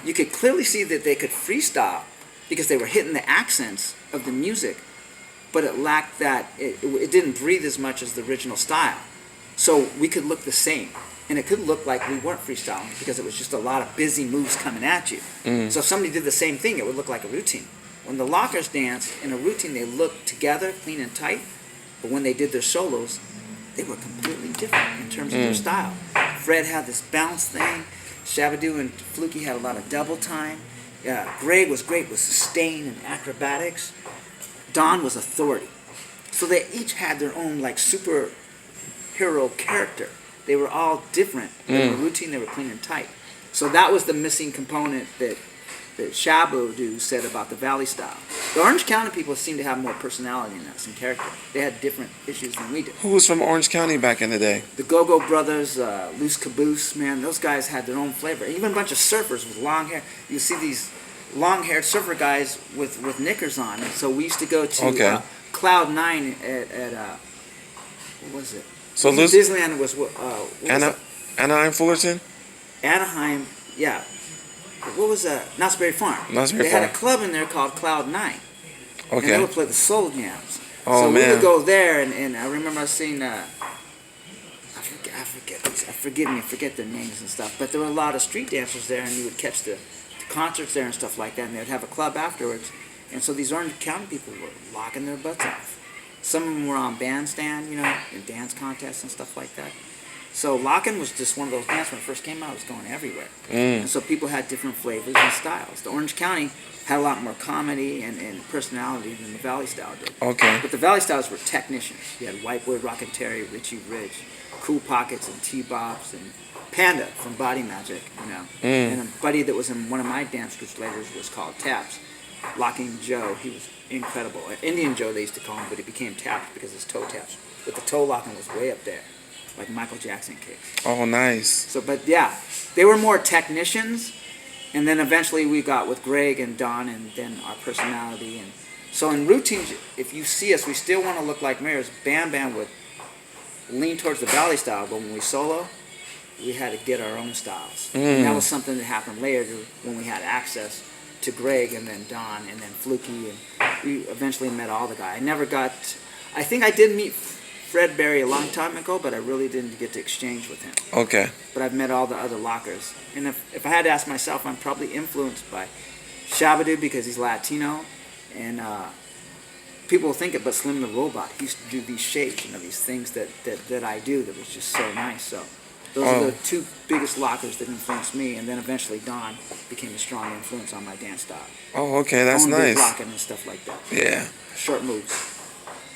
you could clearly see that they could freestyle because they were hitting the accents of the music, but it lacked that, it didn't breathe as much as the original style. So we could look the same, and it could look like we weren't freestyling because it was just a lot of busy moves coming at you. So if somebody did the same thing, it would look like a routine. When the Lockers danced in a routine, they looked together, clean and tight, but when they did their solos, they were completely different in terms of their style. Fred had this bounce thing. Shabba-Doo and Fluky had a lot of double time. Greg was great with sustain and acrobatics. Don was authority. So they each had their own like superhero character. They were all different. They were routine, they were clean and tight. So that was the missing component that Shabba-Doo said about the Valley style. The Orange County people seem to have more personality in us and character. They had different issues than we did. Who was from Orange County back in the day? The Go-Go Brothers, Loose Caboose, man, those guys had their own flavor. Even a bunch of surfers with long hair. You see these long-haired surfer guys with knickers on. And so we used to go to Cloud 9 at what was it? So Disneyland was Anaheim Fullerton? Anaheim, yeah. What was that? Knott's Berry Farm. They had a club in there called Cloud 9. And they would play the soul jams. So we would go there, and I remember seeing, I forget their names and stuff, but there were a lot of street dancers there, and you would catch the concerts there and stuff like that, and they would have a club afterwards. And so these Orange County people were locking their butts off. Some of them were on bandstand, in dance contests and stuff like that. So locking was just one of those dances when it first came out. It was going everywhere. And so people had different flavors and styles. The Orange County had a lot more comedy and personality than the Valley style did. But the Valley styles were technicians. You had Whitewood, Rockin' Terry, Richie Rich, Cool Pockets, and T-Bops, and Panda from Body Magic, And a buddy that was in one of my dance groups later was called Taps. Locking Joe, he was incredible. Indian Joe, they used to call him, but he became Taps because his toe taps. But the toe locking was way up there, like Michael Jackson kicks. Oh, nice. So, but yeah, they were more technicians, and then eventually we got with Greg and Don, and then our personality. And so in routines, if you see us, we still want to look like mirrors. Bam Bam would lean towards the Valley style, but when we solo, we had to get our own styles. And that was something that happened later when we had access to Greg and then Don and then Fluky, and we eventually met all the guys. I think I did meet Fred Berry a long time ago, but I really didn't get to exchange with him. But I've met all the other lockers. And if I had to ask myself, I'm probably influenced by Shabba-Doo because he's Latino, and people will think it, but Slim the Robot, he used to do these shapes, these things that I do that was just so nice. So those are the two biggest lockers that influenced me, and then eventually Don became a strong influence on my dance style. That's nice. Locking and stuff like that. Yeah. Short moves.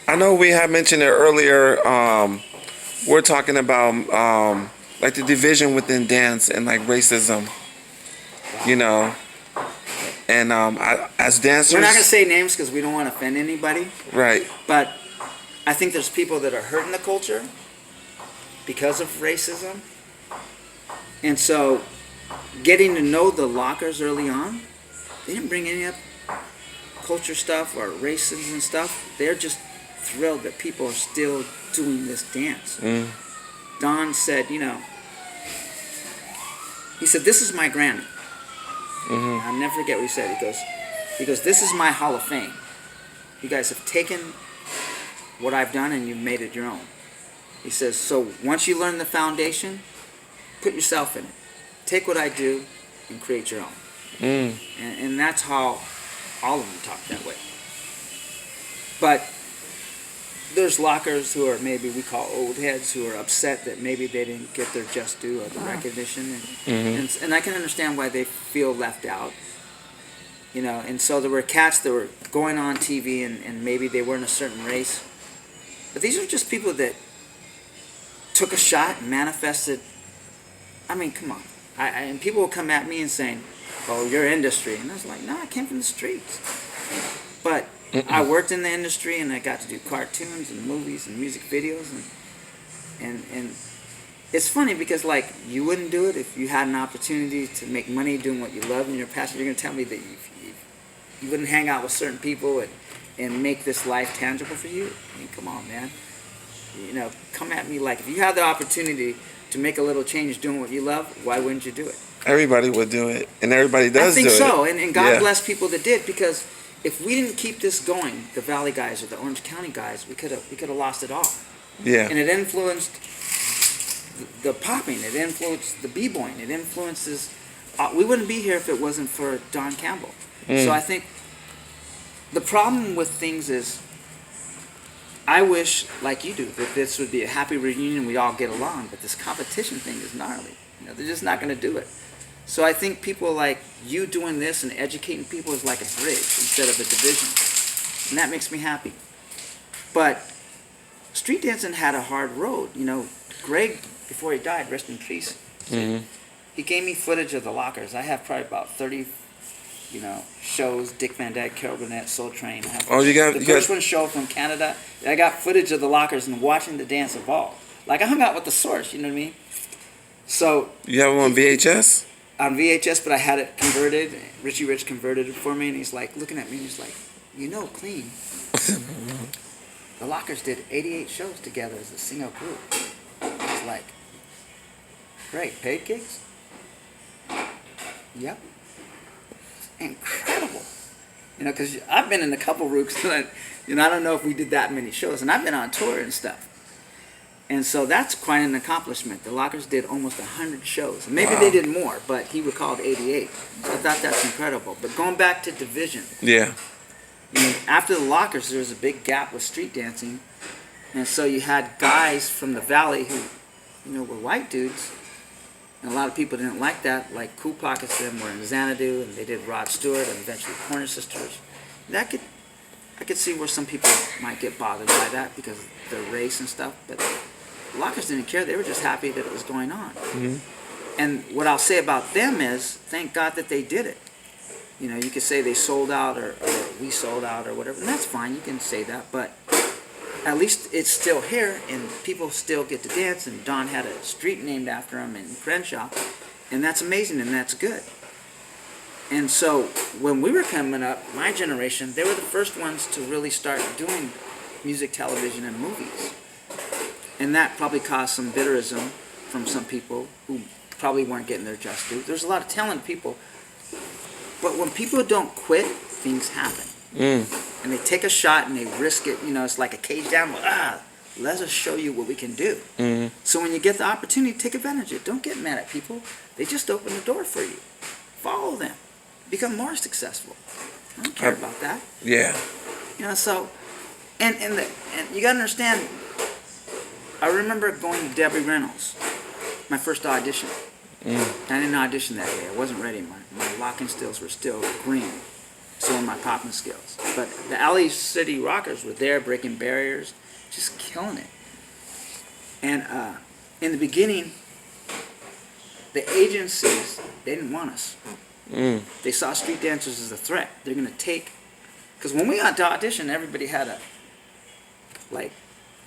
I know we had mentioned it earlier. We're talking about like the division within dance and like racism, And as dancers, we're not gonna say names because we don't want to offend anybody. Right. But I think there's people that are hurting the culture because of racism, and so getting to know the lockers early on, they didn't bring any up culture stuff or racism and stuff. They're just thrilled that people are still doing this dance. Don said, he said, "This is my Grammy." I'll never forget what he said. He goes, "This is my Hall of Fame. You guys have taken what I've done and you've made it your own." He says, "So once you learn the foundation, put yourself in it. Take what I do and create your own." And that's how all of them talk that way. But there's lockers who are maybe we call old heads who are upset that maybe they didn't get their just due or the recognition, and I can understand why they feel left out. And so there were cats that were going on TV and maybe they weren't a certain race, but these are just people that took a shot and manifested. I mean, come on. And people will come at me and saying, "Oh, your industry," and I was like, "No, I came from the streets." But I worked in the industry, and I got to do cartoons and movies and music videos, and it's funny because you wouldn't do it if you had an opportunity to make money doing what you love and you're passionate. You're gonna tell me that you wouldn't hang out with certain people and make this life tangible for you? I mean, come on, man. Come at me if you had the opportunity to make a little change doing what you love, why wouldn't you do it? everybody would do it, and everybody does do it. I think so, and God Yeah. bless people that did, because if we didn't keep this going, the Valley guys or the Orange County guys, we could have lost it all. Yeah. And it influenced the popping, it influenced the b-boying, it influences. We wouldn't be here if it wasn't for Don Campbell. So I think the problem with things is, I wish, like you do, that this would be a happy reunion, we all get along, but this competition thing is gnarly. You know, they're just not going to do it. So I think people like you doing this and educating people is like a bridge instead of a division. And that makes me happy. But street dancing had a hard road. You know, Greg, before he died, rest in peace, he gave me footage of the lockers. I have probably about 30, shows, Dick Van Dyke, Carol Burnett, Soul Train. I have the first one show from Canada. I got footage of the lockers and watching the dance evolve. Like, I hung out with the source, you know what I mean? So you have them on VHS? On VHS, but I had it converted. Richie Rich converted it for me, and he's like looking at me, and he's like, Kleen, the Lockers did 88 shows together as a single group. I was like, great, paid gigs? Yep. Incredible. Because I've been in a couple groups, I don't know if we did that many shows, and I've been on tour and stuff. And so that's quite an accomplishment. The Lockers did almost 100 shows. Maybe they did more, but he recalled 88. So I thought that's incredible. But going back to division. Yeah. After the Lockers, there was a big gap with street dancing. And so you had guys from the Valley who, were white dudes. And a lot of people didn't like that. Like Cool Pockets, them were in Xanadu, and they did Rod Stewart, and eventually Pointer Sisters. I could see where some people might get bothered by that because of their race and stuff. But Lockers didn't care. They were just happy that it was going on. And what I'll say about them is, thank God that they did it. You could say they sold out or we sold out or whatever, and that's fine. You can say that, but at least it's still here, and people still get to dance, and Don had a street named after him in Crenshaw, and that's amazing, and that's good. And so when we were coming up, my generation, they were the first ones to really start doing music, television, and movies. And that probably caused some bitterism from some people who probably weren't getting their just due. There's a lot of talented people, but when people don't quit, things happen. And they take a shot and they risk it. It's like a cage down. Let us show you what we can do. So when you get the opportunity, take advantage of it. Don't get mad at people. They just open the door for you. Follow them. Become more successful. I don't care about that. Yeah. So, and you gotta understand. I remember going to Debbie Reynolds, my first audition. I didn't audition that day. I wasn't ready. My locking skills were still green. So were my popping skills. But the Alley City Rockers were there, breaking barriers, just killing it. And in the beginning, the agencies, they didn't want us. They saw street dancers as a threat. They're going to take... Because when we got to audition, everybody had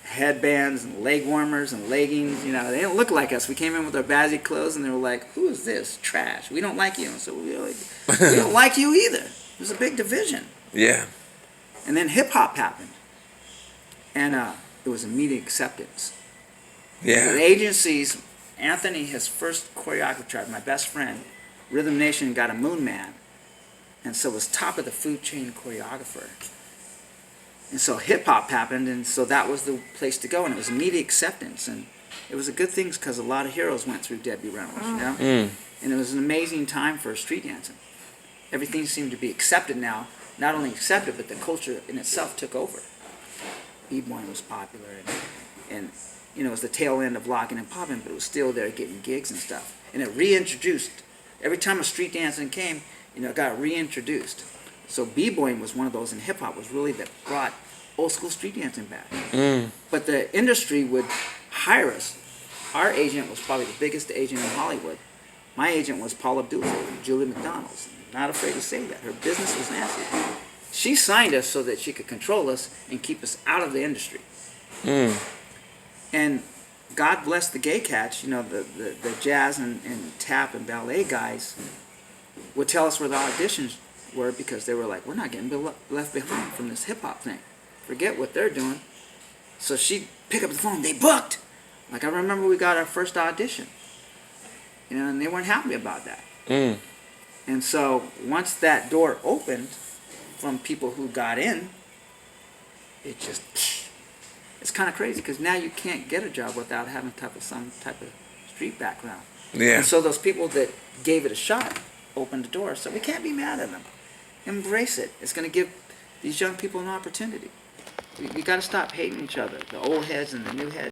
headbands and leg warmers and leggings. They didn't look like us. We came in with our bazzy clothes, and they were like, who is this? Trash. We don't like you. And so we don't like you either. It was a big division. Yeah. And then hip-hop happened. And it was immediate acceptance. Yeah. The agencies, Anthony, his first choreographer, my best friend, Rhythm Nation got a Moon Man. And so was top of the food chain choreographer. And so hip-hop happened, and so that was the place to go, and it was immediate acceptance. And it was a good thing because a lot of heroes went through Debbie Reynolds, And it was an amazing time for street dancing. Everything seemed to be accepted now. Not only accepted, but the culture in itself took over. B-boying was popular, and it was the tail end of locking and popping, but it was still there getting gigs and stuff. And it reintroduced. Every time a street dancing came, it got reintroduced. So b-boying was one of those, and hip-hop was really that brought old school street dancing back. But the industry would hire us. Our agent was probably the biggest agent in Hollywood. My agent was Paula Abdul, Julie McDonald's. Not afraid to say that. Her business was nasty. She signed us so that she could control us and keep us out of the industry. And God bless the gay cats, the jazz and tap and ballet guys would tell us where the auditions were because they were like, we're not getting left behind from this hip-hop thing. Forget what they're doing. So she'd pick up the phone. They booked. I remember we got our first audition. And they weren't happy about that. Mm. And so once that door opened from people who got in, it just, it's kind of crazy because now you can't get a job without having some type of street background. Yeah. And so those people that gave it a shot opened the door. So we can't be mad at them. Embrace it. It's going to give these young people an opportunity. We got to stop hating each other, the old heads and the new heads.